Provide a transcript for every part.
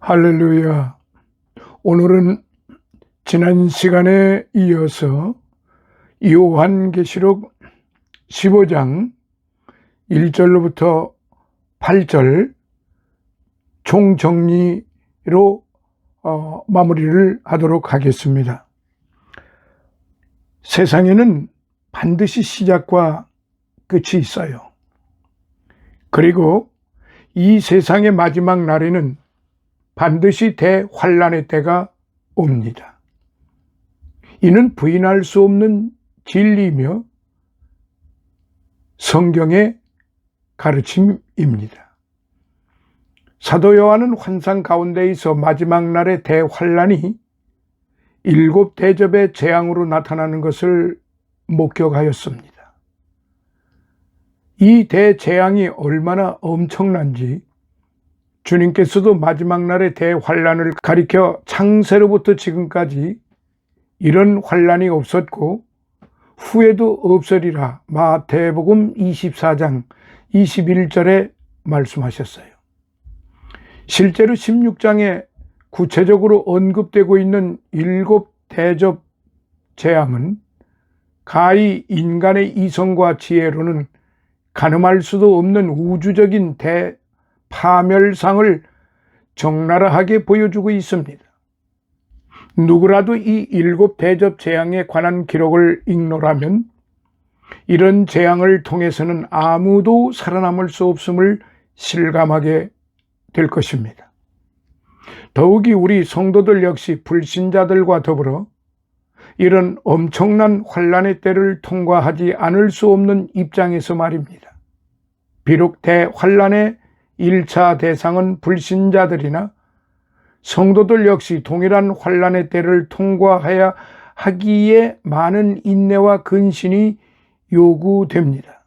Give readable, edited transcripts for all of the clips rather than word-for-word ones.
할렐루야. 오늘은 지난 시간에 이어서 요한계시록 15장 1절로부터 8절 총정리로 마무리를 하도록 하겠습니다. 세상에는 반드시 시작과 끝이 있어요. 그리고 이 세상의 마지막 날에는 반드시 대환란의 때가 옵니다. 이는 부인할 수 없는 진리이며 성경의 가르침입니다. 사도 요한은 환상 가운데에서 마지막 날의 대환란이 7 대접의 재앙으로 나타나는 것을 목격하였습니다. 이 대재앙이 얼마나 엄청난지 주님께서도 마지막 날의 대환란을 가리켜 창세로부터 지금까지 이런 환란이 없었고 후에도 없으리라 마태복음 24장 21절에 말씀하셨어요. 실제로 16장에 구체적으로 언급되고 있는 7 대접 재앙은 가히 인간의 이성과 지혜로는 가늠할 수도 없는 우주적인 파멸상을 적나라하게 보여주고 있습니다. 누구라도 이 7 대접 재앙에 관한 기록을 읽노라면 이런 재앙을 통해서는 아무도 살아남을 수 없음을 실감하게 될 것입니다. 더욱이 우리 성도들 역시 불신자들과 더불어 이런 엄청난 환란의 때를 통과하지 않을 수 없는 입장에서 말입니다. 비록 대환란의 1차 대상은 불신자들이나 성도들 역시 동일한 환란의 때를 통과해야 하기에 많은 인내와 근신이 요구됩니다.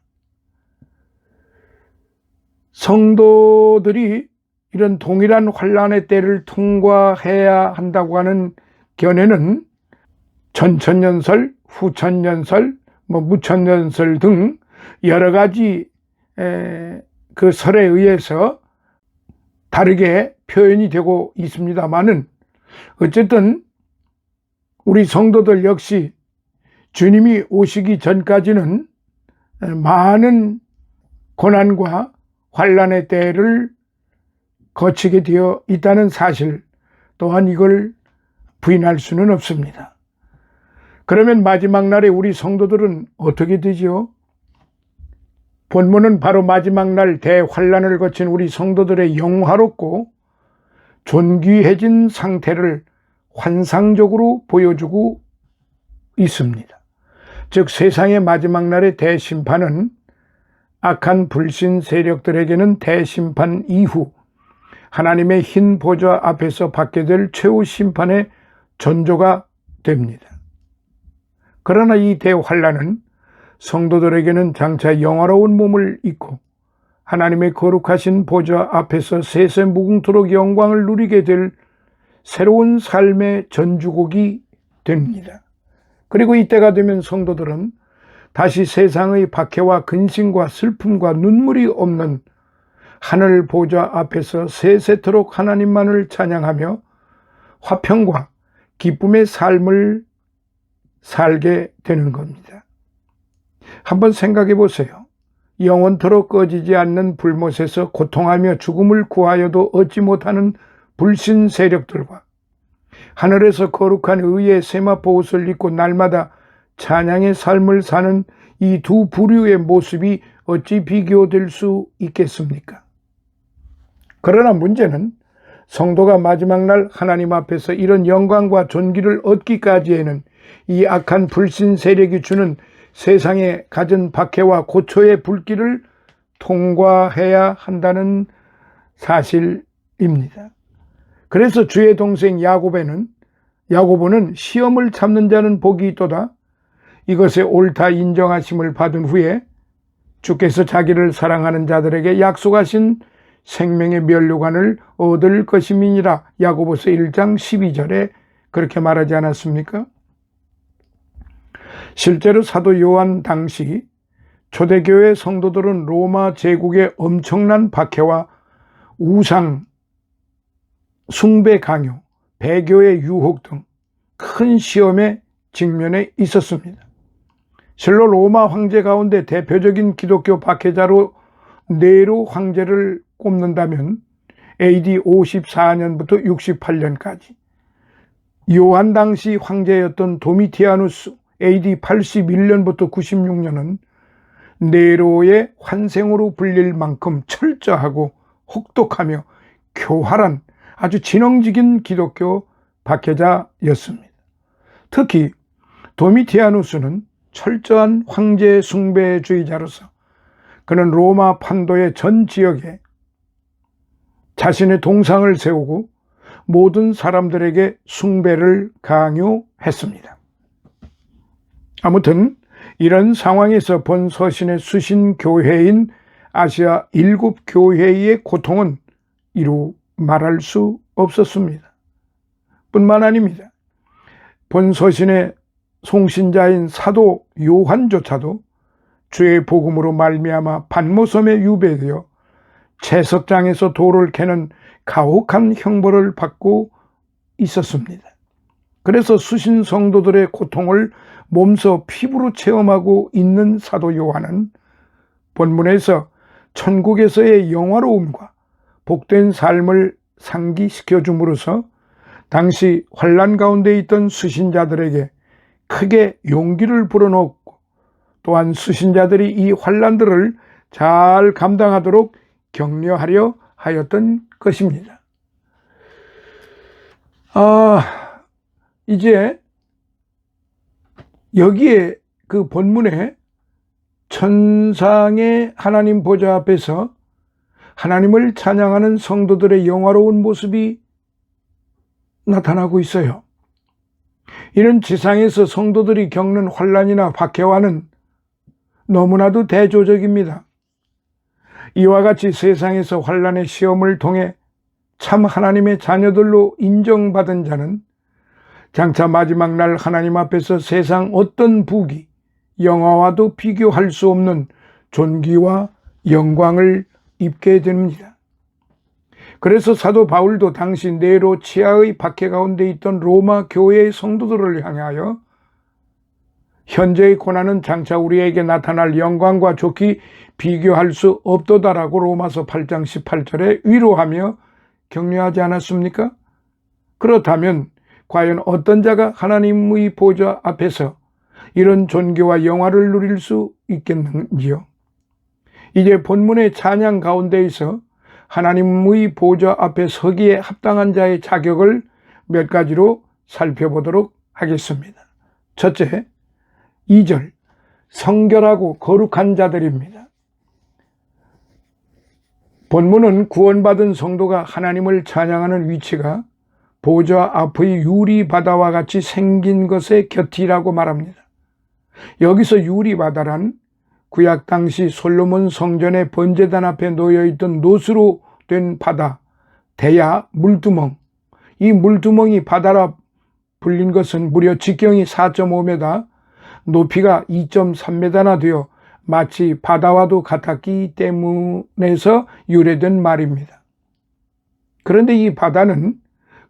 성도들이 이런 동일한 환란의 때를 통과해야 한다고 하는 견해는 전천년설, 후천년설, 무천년설 등 여러 가지 그 설에 의해서 다르게 표현이 되고 있습니다만은 어쨌든 우리 성도들 역시 주님이 오시기 전까지는 많은 고난과 환란의 때를 거치게 되어 있다는 사실 또한 이걸 부인할 수는 없습니다. 그러면 마지막 날에 우리 성도들은 어떻게 되지요? 본문은 바로 마지막 날 대환란을 거친 우리 성도들의 영화롭고 존귀해진 상태를 환상적으로 보여주고 있습니다. 즉 세상의 마지막 날의 대심판은 악한 불신 세력들에게는 대심판 이후 하나님의 흰 보좌 앞에서 받게 될 최후 심판의 전조가 됩니다. 그러나 이 대환란은 성도들에게는 장차 영화로운 몸을 입고 하나님의 거룩하신 보좌 앞에서 세세 무궁토록 영광을 누리게 될 새로운 삶의 전주곡이 됩니다. 그리고 이때가 되면 성도들은 다시 세상의 박해와 근심과 슬픔과 눈물이 없는 하늘 보좌 앞에서 세세토록 하나님만을 찬양하며 화평과 기쁨의 삶을 살게 되는 겁니다. 한번 생각해 보세요. 영원토록 꺼지지 않는 불못에서 고통하며 죽음을 구하여도 얻지 못하는 불신 세력들과 하늘에서 거룩한 의의 세마포 옷을 입고 날마다 찬양의 삶을 사는 이 두 부류의 모습이 어찌 비교될 수 있겠습니까? 그러나 문제는 성도가 마지막 날 하나님 앞에서 이런 영광과 존귀를 얻기까지에는 이 악한 불신 세력이 주는 세상에 갖은 박해와 고초의 불길을 통과해야 한다는 사실입니다. 그래서 주의 동생 야고보는 시험을 참는 자는 복이 있도다. 이것에 옳다 인정하심을 받은 후에 주께서 자기를 사랑하는 자들에게 약속하신 생명의 면류관을 얻을 것임이니라. 야고보서 1장 12절에 그렇게 말하지 않았습니까? 실제로 사도 요한 당시 초대교회 성도들은 로마 제국의 엄청난 박해와 우상, 숭배 강요, 배교의 유혹 등 큰 시험에 직면해 있었습니다. 실로 로마 황제 가운데 대표적인 기독교 박해자로 네로 황제를 꼽는다면 AD 54년부터 68년까지, 요한 당시 황제였던 도미티아누스 AD 81년부터 96년은 네로의 환생으로 불릴 만큼 철저하고 혹독하며 교활한 아주 지능적인 기독교 박해자였습니다. 특히 도미티아누스는 철저한 황제 숭배주의자로서 그는 로마 판도의 전 지역에 자신의 동상을 세우고 모든 사람들에게 숭배를 강요했습니다. 아무튼 이런 상황에서 본 서신의 수신 교회인 아시아 7교회의 고통은 이루 말할 수 없었습니다. 뿐만 아닙니다. 본 서신의 송신자인 사도 요한조차도 주의 복음으로 말미암아 반모섬에 유배되어 채석장에서 돌을 캐는 가혹한 형벌을 받고 있었습니다. 그래서 수신 성도들의 고통을 몸소 피부로 체험하고 있는 사도 요한은 본문에서 천국에서의 영화로움과 복된 삶을 상기시켜 줌으로써 당시 환난 가운데 있던 수신자들에게 크게 용기를 불어넣었고, 또한 수신자들이 이 환난들을 잘 감당하도록 격려하려 하였던 것입니다. 이제 여기에 그 본문에 천상의 하나님 보좌 앞에서 하나님을 찬양하는 성도들의 영화로운 모습이 나타나고 있어요. 이런 지상에서 성도들이 겪는 환난이나 박해와는 너무나도 대조적입니다. 이와 같이 세상에서 환난의 시험을 통해 참 하나님의 자녀들로 인정받은 자는 장차 마지막 날 하나님 앞에서 세상 어떤 부귀, 영화와도 비교할 수 없는 존귀와 영광을 입게 됩니다. 그래서 사도 바울도 당시 네로 치하의 박해 가운데 있던 로마 교회의 성도들을 향하여 현재의 고난은 장차 우리에게 나타날 영광과 좋게 비교할 수 없도다라고 로마서 8장 18절에 위로하며 격려하지 않았습니까? 그렇다면 과연 어떤 자가 하나님의 보좌 앞에서 이런 존귀와 영화를 누릴 수 있겠는지요? 이제 본문의 찬양 가운데에서 하나님의 보좌 앞에 서기에 합당한 자의 자격을 몇 가지로 살펴보도록 하겠습니다. 첫째, 2절, 성결하고 거룩한 자들입니다. 본문은 구원받은 성도가 하나님을 찬양하는 위치가 보좌 앞의 유리바다와 같이 생긴 것의 곁이라고 말합니다. 여기서 유리바다란 구약 당시 솔로몬 성전의 번제단 앞에 놓여있던 노수로 된 바다, 대야, 물두멍, 이 물두멍이 바다라 불린 것은 무려 직경이 4.5m, 높이가 2.3m나 되어 마치 바다와도 같았기 때문에서 유래된 말입니다. 그런데 이 바다는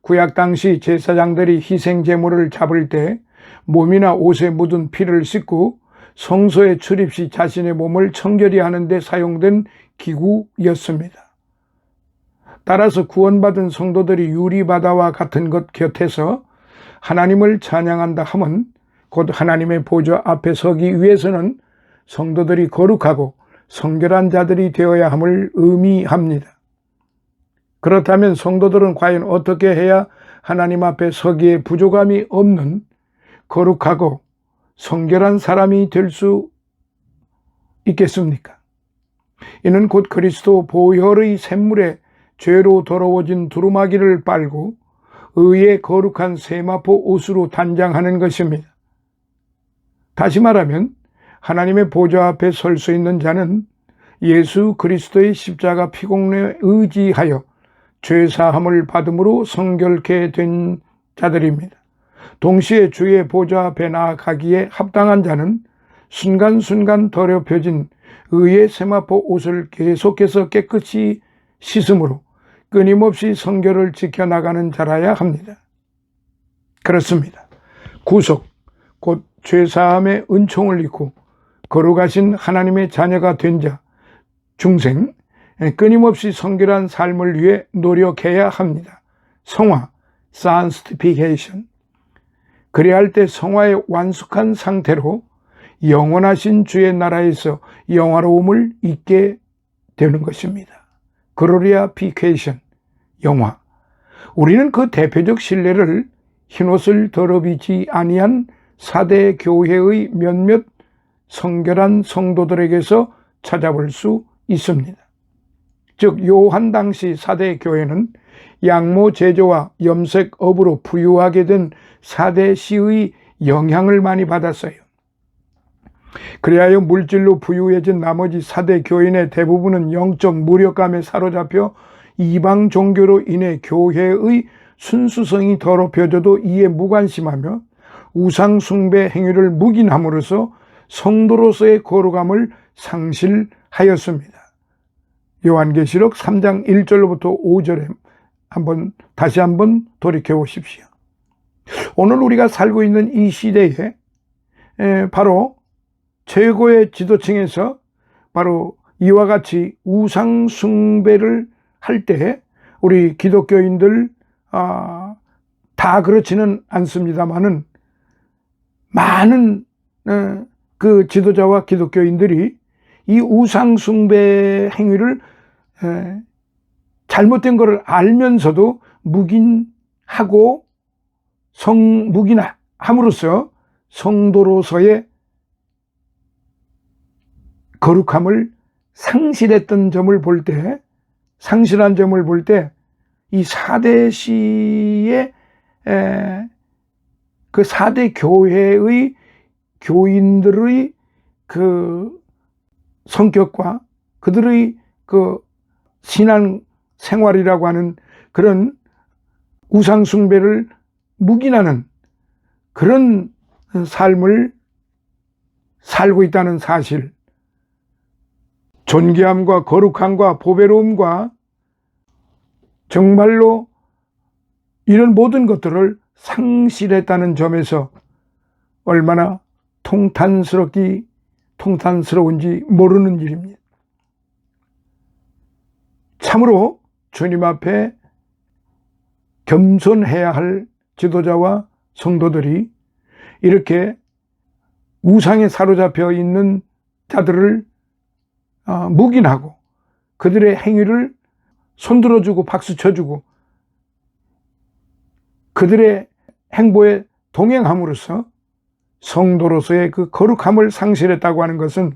구약 당시 제사장들이 희생 제물을 잡을 때 몸이나 옷에 묻은 피를 씻고 성소에 출입 시 자신의 몸을 청결히 하는 데 사용된 기구였습니다. 따라서 구원받은 성도들이 유리바다와 같은 것 곁에서 하나님을 찬양한다 하면 곧 하나님의 보좌 앞에 서기 위해서는 성도들이 거룩하고 성결한 자들이 되어야 함을 의미합니다. 그렇다면 성도들은 과연 어떻게 해야 하나님 앞에 서기에 부족함이 없는 거룩하고 성결한 사람이 될 수 있겠습니까? 이는 곧 그리스도 보혈의 샘물에 죄로 더러워진 두루마기를 빨고 의의 거룩한 세마포 옷으로 단장하는 것입니다. 다시 말하면 하나님의 보좌 앞에 설 수 있는 자는 예수 그리스도의 십자가 피공로에 의지하여 죄사함을 받음으로 성결케 된 자들입니다. 동시에 주의 보좌 앞에 나아가기에 합당한 자는 순간순간 더럽혀진 의의 세마포 옷을 계속해서 깨끗이 씻음으로 끊임없이 성결을 지켜나가는 자라야 합니다. 그렇습니다. 구속, 곧 죄사함의 은총을 입고 거룩하신 하나님의 자녀가 된 자, 중생, 끊임없이 성결한 삶을 위해 노력해야 합니다. 성화, sanctification. 그래야 할 때 성화의 완숙한 상태로 영원하신 주의 나라에서 영화로움을 잊게 되는 것입니다. 글로리아피케이션, 영화. 우리는 그 대표적 신뢰를 흰옷을 더럽히지 아니한 4대 교회의 몇몇 성결한 성도들에게서 찾아볼 수 있습니다. 즉 요한 당시 4대 교회는 양모 제조와 염색업으로 부유하게 된 4대 시의 영향을 많이 받았어요. 그리하여 물질로 부유해진 나머지 4대 교인의 대부분은 영적 무력감에 사로잡혀 이방 종교로 인해 교회의 순수성이 더럽혀져도 이에 무관심하며 우상 숭배 행위를 묵인함으로써 성도로서의 거룩함을 상실하였습니다. 요한계시록 3장 1절로부터 5절에 다시 한번 돌이켜 보십시오. 오늘 우리가 살고 있는 이 시대에 바로 최고의 지도층에서 바로 이와 같이 우상 숭배를 할 때 우리 기독교인들 다 그렇지는 않습니다만은 많은 그 지도자와 기독교인들이 이 우상 숭배 행위를 잘못된 것을 알면서도 묵인하고 묵인함으로써 성도로서의 거룩함을 상실한 점을 볼 때 이 4대 시의 그 4대 교회의 교인들의 그 성격과 그들의 그 신앙 생활이라고 하는 그런 우상 숭배를 묵인하는 그런 삶을 살고 있다는 사실, 존귀함과 거룩함과 보배로움과 정말로 이런 모든 것들을 상실했다는 점에서 얼마나 통탄스러운지 모르는 일입니다. 참으로 주님 앞에 겸손해야 할 지도자와 성도들이 이렇게 우상에 사로잡혀 있는 자들을 묵인하고 그들의 행위를 손들어주고 박수쳐주고 그들의 행보에 동행함으로써 성도로서의 그 거룩함을 상실했다고 하는 것은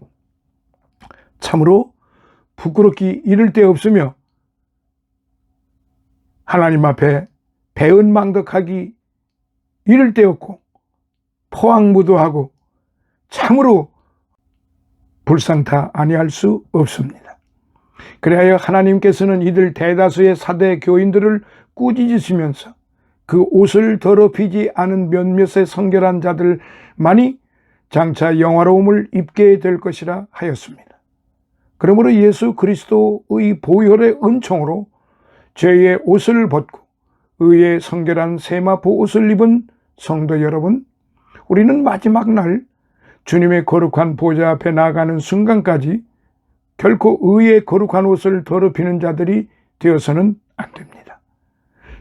참으로 부끄럽기 이를 데 없으며 하나님 앞에 배은망덕하기 이를 데 없고 포항무도하고 참으로 불상타 아니할 수 없습니다. 그래야 하나님께서는 이들 대다수의 4대 교인들을 꾸짖으시면서 그 옷을 더럽히지 않은 몇몇의 성결한 자들만이 장차 영화로움을 입게 될 것이라 하였습니다. 그러므로 예수 그리스도의 보혈의 은총으로 죄의 옷을 벗고 의의 성결한 세마포 옷을 입은 성도 여러분, 우리는 마지막 날 주님의 거룩한 보좌 앞에 나아가는 순간까지 결코 의의 거룩한 옷을 더럽히는 자들이 되어서는 안 됩니다.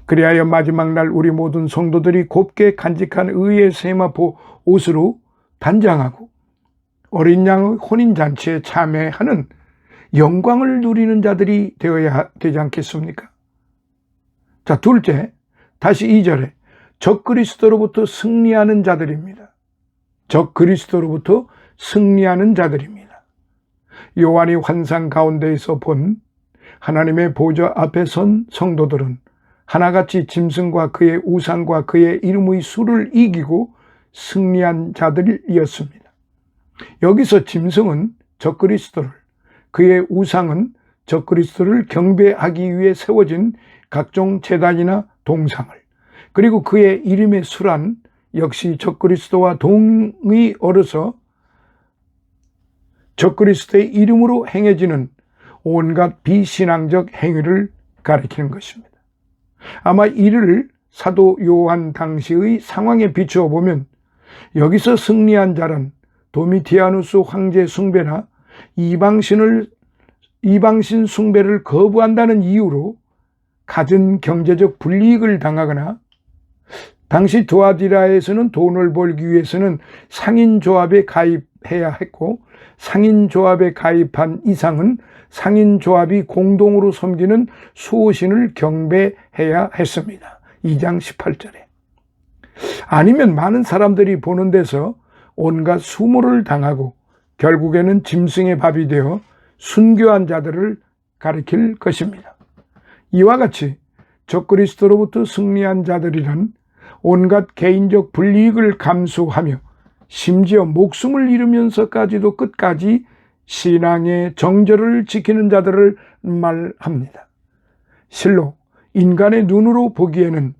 그리하여 마지막 날 우리 모든 성도들이 곱게 간직한 의의 세마포 옷으로 단장하고 어린 양의 혼인잔치에 참여하는 영광을 누리는 자들이 되어야 되지 않겠습니까? 자, 둘째, 다시 2절에 적그리스도로부터 승리하는 자들입니다. 적그리스도로부터 승리하는 자들입니다. 요한이 환상 가운데에서 본 하나님의 보좌 앞에 선 성도들은 하나같이 짐승과 그의 우상과 그의 이름의 수를 이기고 승리한 자들이었습니다. 여기서 짐승은 적그리스도를, 그의 우상은 적그리스도를 경배하기 위해 세워진 각종 제단이나 동상을, 그리고 그의 이름의 수란 역시 적그리스도와 동의 어려서 적그리스도의 이름으로 행해지는 온갖 비신앙적 행위를 가리키는 것입니다. 아마 이를 사도 요한 당시의 상황에 비추어 보면 여기서 승리한 자란 도미티아누스 황제 숭배나 이방신 숭배를 거부한다는 이유로 갖은 경제적 불이익을 당하거나 당시 두아디라에서는 돈을 벌기 위해서는 상인조합에 가입해야 했고 상인조합에 가입한 이상은 상인조합이 공동으로 섬기는 수호신을 경배해야 했습니다. 2장 18절에. 아니면 많은 사람들이 보는 데서 온갖 수모를 당하고 결국에는 짐승의 밥이 되어 순교한 자들을 가리킬 것입니다. 이와 같이 적그리스도로부터 승리한 자들이란 온갖 개인적 불이익을 감수하며 심지어 목숨을 잃으면서까지도 끝까지 신앙의 정절을 지키는 자들을 말합니다. 실로 인간의 눈으로 보기에는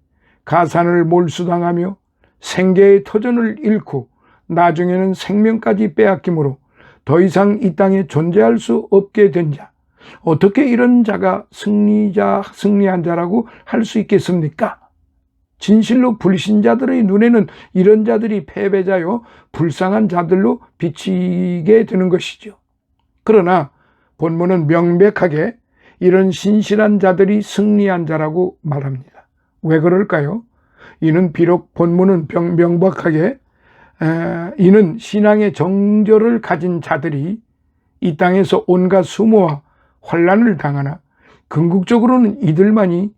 가산을 몰수당하며 생계의 터전을 잃고 나중에는 생명까지 빼앗김으로 더 이상 이 땅에 존재할 수 없게 된 자, 어떻게 이런 자가 승리한 자라고 할 수 있겠습니까? 진실로 불신자들의 눈에는 이런 자들이 패배자요 불쌍한 자들로 비치게 되는 것이죠. 그러나 본문은 명백하게 이런 신실한 자들이 승리한 자라고 말합니다. 왜 그럴까요? 이는 비록 본문은 명백하게 이는 신앙의 정절을 가진 자들이 이 땅에서 온갖 수모와 환난을 당하나 궁극적으로는 이들만이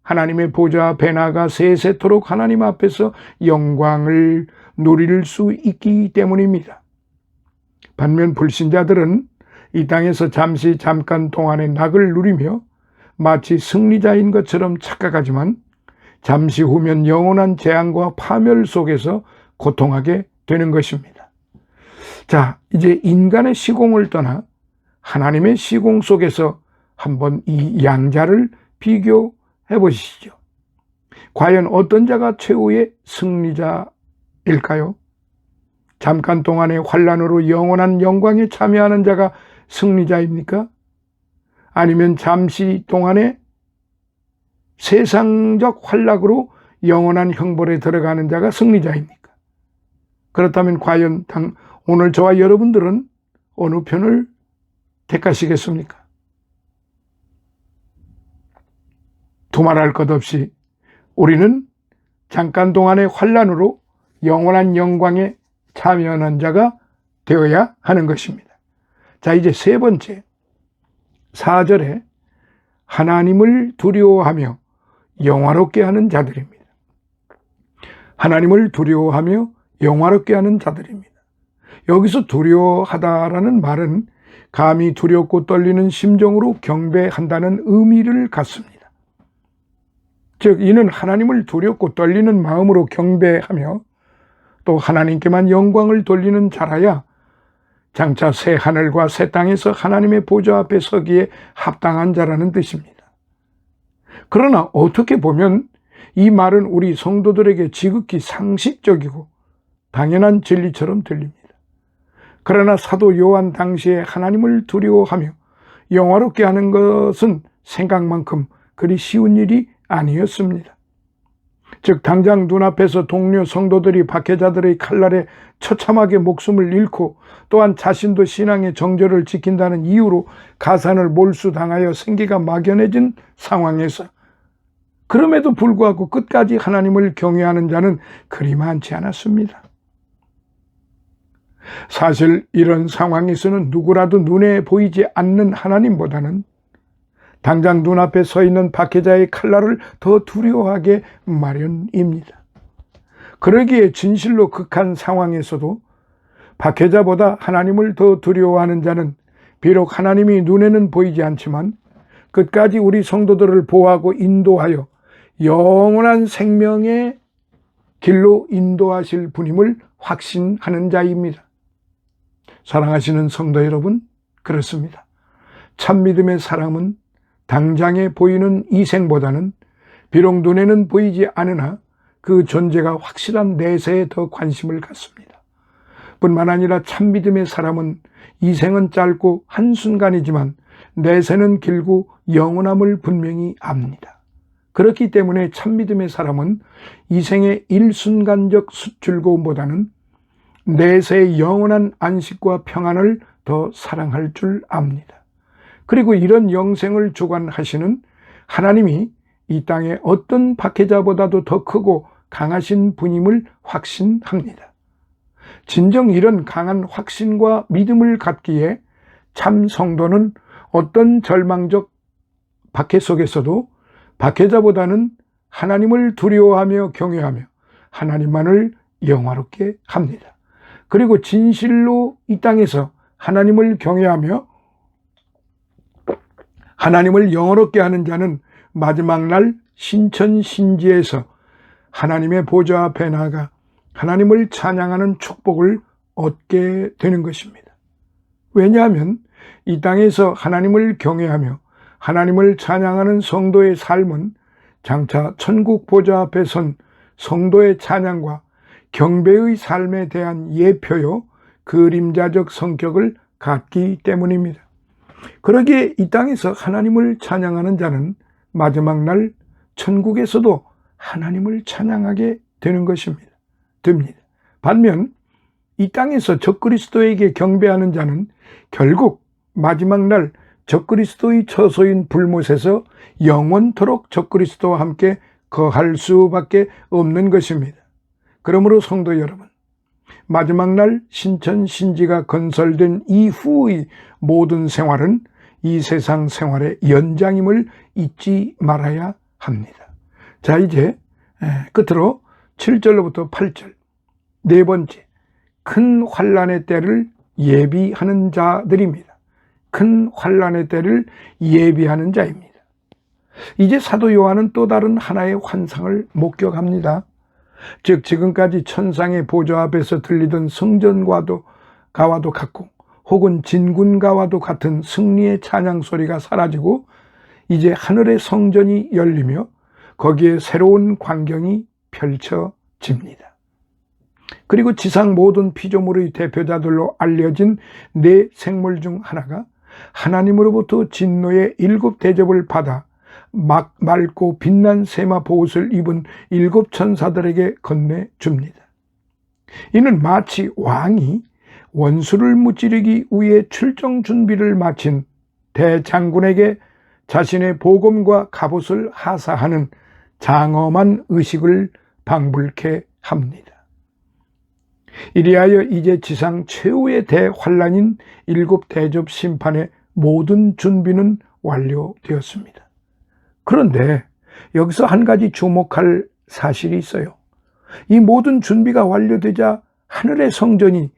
하나님의 보좌 앞에 나가 세세토록 하나님 앞에서 영광을 누릴 수 있기 때문입니다. 반면 불신자들은 이 땅에서 잠깐 동안의 낙을 누리며 마치 승리자인 것처럼 착각하지만 잠시 후면 영원한 재앙과 파멸 속에서 고통하게 되는 것입니다. 자, 이제 인간의 시공을 떠나 하나님의 시공 속에서 한번 이 양자를 비교해 보시죠. 과연 어떤 자가 최후의 승리자일까요? 잠깐 동안의 환난으로 영원한 영광에 참여하는 자가 승리자입니까? 아니면 잠시 동안의 세상적 환락으로 영원한 형벌에 들어가는 자가 승리자입니까? 그렇다면 과연 오늘 저와 여러분들은 어느 편을 택하시겠습니까? 두말할 것 없이 우리는 잠깐 동안의 환난으로 영원한 영광에 참여하는 자가 되어야 하는 것입니다. 자, 이제 세 번째 4절에 하나님을 두려워하며 영화롭게 하는 자들입니다. 하나님을 두려워하며 영화롭게 하는 자들입니다. 여기서 두려워하다라는 말은 감히 두렵고 떨리는 심정으로 경배한다는 의미를 갖습니다. 즉 이는 하나님을 두렵고 떨리는 마음으로 경배하며 또 하나님께만 영광을 돌리는 자라야 장차 새 하늘과 새 땅에서 하나님의 보좌 앞에 서기에 합당한 자라는 뜻입니다. 그러나 어떻게 보면 이 말은 우리 성도들에게 지극히 상식적이고 당연한 진리처럼 들립니다. 그러나 사도 요한 당시에 하나님을 두려워하며 영화롭게 하는 것은 생각만큼 그리 쉬운 일이 아니었습니다. 즉 당장 눈앞에서 동료 성도들이 박해자들의 칼날에 처참하게 목숨을 잃고 또한 자신도 신앙의 정절을 지킨다는 이유로 가산을 몰수당하여 생계가 막연해진 상황에서 그럼에도 불구하고 끝까지 하나님을 경외하는 자는 그리 많지 않았습니다. 사실 이런 상황에서는 누구라도 눈에 보이지 않는 하나님보다는 당장 눈앞에 서 있는 박해자의 칼날을 더 두려워하게 마련입니다. 그러기에 진실로 극한 상황에서도 박해자보다 하나님을 더 두려워하는 자는 비록 하나님이 눈에는 보이지 않지만 끝까지 우리 성도들을 보호하고 인도하여 영원한 생명의 길로 인도하실 분임을 확신하는 자입니다. 사랑하시는 성도 여러분, 그렇습니다. 참 믿음의 사람은 당장에 보이는 이생보다는 비록 눈에는 보이지 않으나 그 존재가 확실한 내세에 더 관심을 갖습니다. 뿐만 아니라 참 믿음의 사람은 이생은 짧고 한순간이지만 내세는 길고 영원함을 분명히 압니다. 그렇기 때문에 참믿음의 사람은 이 생의 일순간적 즐거움보다는 내세의 영원한 안식과 평안을 더 사랑할 줄 압니다. 그리고 이런 영생을 주관하시는 하나님이 이 땅의 어떤 박해자보다도 더 크고 강하신 분임을 확신합니다. 진정 이런 강한 확신과 믿음을 갖기에 참 성도는 어떤 절망적 박해 속에서도 박해자보다는 하나님을 두려워하며 경외하며 하나님만을 영화롭게 합니다. 그리고 진실로 이 땅에서 하나님을 경외하며 하나님을 영화롭게 하는 자는 마지막 날 신천신지에서 하나님의 보좌 앞에 나아가 하나님을 찬양하는 축복을 얻게 되는 것입니다. 왜냐하면 이 땅에서 하나님을 경외하며 하나님을 찬양하는 성도의 삶은 장차 천국 보좌 앞에 선 성도의 찬양과 경배의 삶에 대한 예표요 그림자적 성격을 갖기 때문입니다. 그러기에 이 땅에서 하나님을 찬양하는 자는 마지막 날 천국에서도 하나님을 찬양하게 되는 것입니다. 반면 이 땅에서 적그리스도에게 경배하는 자는 결국 마지막 날 적그리스도의 처소인 불못에서 영원토록 적그리스도와 함께 거할 수밖에 없는 것입니다. 그러므로 성도 여러분, 마지막 날 신천신지가 건설된 이후의 모든 생활은 이 세상 생활의 연장임을 잊지 말아야 합니다. 자, 이제 끝으로 7절로부터 8절 네 번째, 큰 환난의 때를 예비하는 자들입니다. 큰 환난의 때를 예비하는 자입니다. 이제 사도 요한은 또 다른 하나의 환상을 목격합니다. 즉 지금까지 천상의 보좌 앞에서 들리던 성전과도 가와도 같고 혹은 진군가와도 같은 승리의 찬양 소리가 사라지고 이제 하늘의 성전이 열리며 거기에 새로운 광경이 펼쳐집니다. 그리고 지상 모든 피조물의 대표자들로 알려진 네 생물 중 하나가 하나님으로부터 진노의 7 대접을 받아 맑고 빛난 세마포 옷을 입은 7 천사들에게 건네줍니다. 이는 마치 왕이 원수를 무찌르기 위해 출정 준비를 마친 대장군에게 자신의 보검과 갑옷을 하사하는 장엄한 의식을 방불케 합니다. 이리하여 이제 지상 최후의 대환란인 7 대접 심판의 모든 준비는 완료되었습니다. 그런데 여기서 한 가지 주목할 사실이 있어요. 이 모든 준비가 완료되자 하늘의 성전이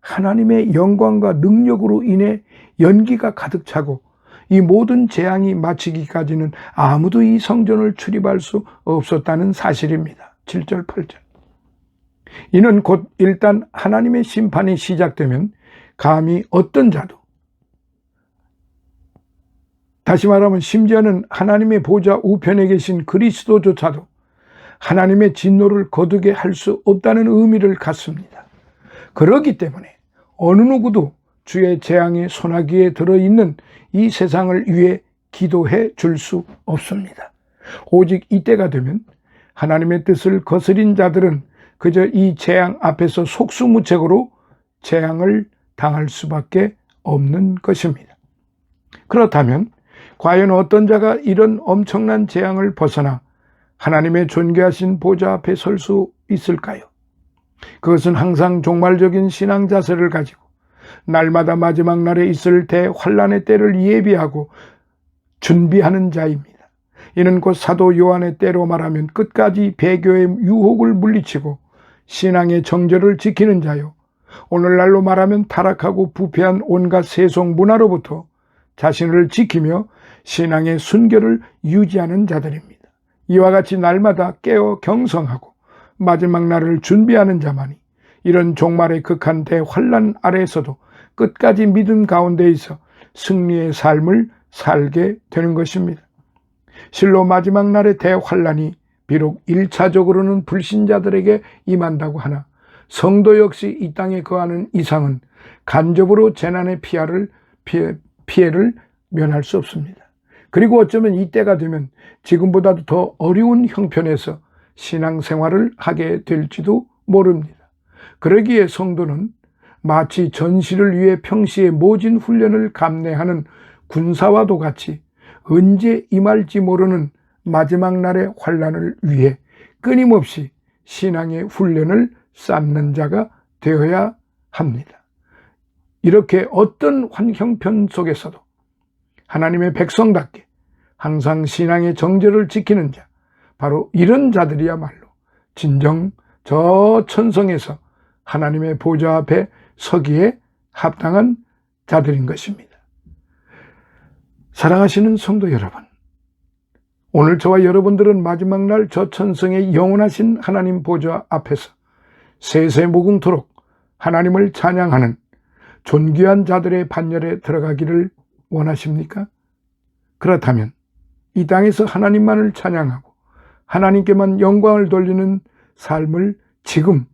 하나님의 영광과 능력으로 인해 연기가 가득 차고 이 모든 재앙이 마치기까지는 아무도 이 성전을 출입할 수 없었다는 사실입니다. 7절 8절. 이는 곧 일단 하나님의 심판이 시작되면 감히 어떤 자도, 다시 말하면 심지어는 하나님의 보좌 우편에 계신 그리스도조차도 하나님의 진노를 거두게 할 수 없다는 의미를 갖습니다. 그렇기 때문에 어느 누구도 주의 재앙의 소나기에 들어있는 이 세상을 위해 기도해 줄 수 없습니다. 오직 이때가 되면 하나님의 뜻을 거스린 자들은 그저 이 재앙 앞에서 속수무책으로 재앙을 당할 수밖에 없는 것입니다. 그렇다면 과연 어떤 자가 이런 엄청난 재앙을 벗어나 하나님의 존귀하신 보좌 앞에 설 수 있을까요? 그것은 항상 종말적인 신앙 자세를 가지고 날마다 마지막 날에 있을 대환란의 때를 예비하고 준비하는 자입니다. 이는 곧 사도 요한의 때로 말하면 끝까지 배교의 유혹을 물리치고 신앙의 정절을 지키는 자요, 오늘날로 말하면 타락하고 부패한 온갖 세속 문화로부터 자신을 지키며 신앙의 순결을 유지하는 자들입니다. 이와 같이 날마다 깨어 경성하고 마지막 날을 준비하는 자만이 이런 종말의 극한 대환란 아래에서도 끝까지 믿음 가운데 있어 승리의 삶을 살게 되는 것입니다. 실로 마지막 날의 대환란이 비록 1차적으로는 불신자들에게 임한다고 하나 성도 역시 이 땅에 거하는 이상은 간접으로 재난의 피해를 면할 수 없습니다. 그리고 어쩌면 이때가 되면 지금보다도 더 어려운 형편에서 신앙생활을 하게 될지도 모릅니다. 그러기에 성도는 마치 전시를 위해 평시에 모진 훈련을 감내하는 군사와도 같이 언제 임할지 모르는 마지막 날의 환난을 위해 끊임없이 신앙의 훈련을 쌓는 자가 되어야 합니다. 이렇게 어떤 형편 속에서도 하나님의 백성답게 항상 신앙의 정절을 지키는 자, 바로 이런 자들이야말로 진정 저 천성에서 하나님의 보좌 앞에 서기에 합당한 자들인 것입니다. 사랑하시는 성도 여러분, 오늘 저와 여러분들은 마지막 날 저 천성의 영원하신 하나님 보좌 앞에서 세세무궁토록 하나님을 찬양하는 존귀한 자들의 반열에 들어가기를 원하십니까? 그렇다면 이 땅에서 하나님만을 찬양하고 하나님께만 영광을 돌리는 삶을 지금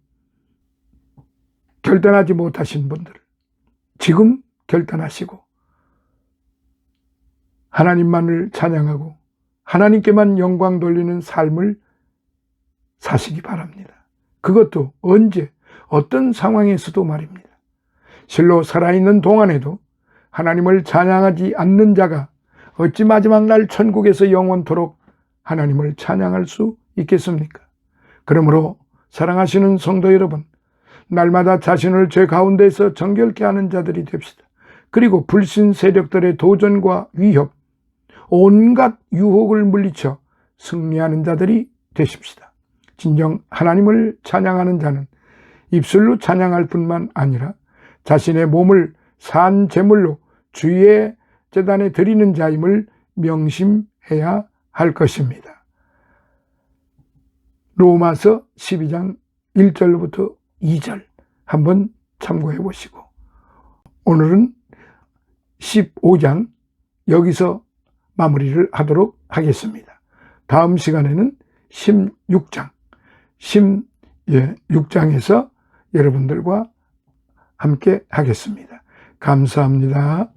결단하지 못하신 분들, 지금 결단하시고 하나님만을 찬양하고 하나님께만 영광 돌리는 삶을 사시기 바랍니다. 그것도 언제 어떤 상황에서도 말입니다. 실로 살아있는 동안에도 하나님을 찬양하지 않는 자가 어찌 마지막 날 천국에서 영원토록 하나님을 찬양할 수 있겠습니까? 그러므로 사랑하시는 성도 여러분, 날마다 자신을 죄 가운데서 정결케 하는 자들이 됩시다. 그리고 불신 세력들의 도전과 위협, 온갖 유혹을 물리쳐 승리하는 자들이 되십시다. 진정 하나님을 찬양하는 자는 입술로 찬양할 뿐만 아니라 자신의 몸을 산 제물로 주의 제단에 드리는 자임을 명심해야 할 것입니다. 로마서 12장 1절부터 2절 한번 참고해 보시고, 오늘은 15장 여기서 마무리를 하도록 하겠습니다. 다음 시간에는 16장에서 여러분들과 함께 하겠습니다. 감사합니다.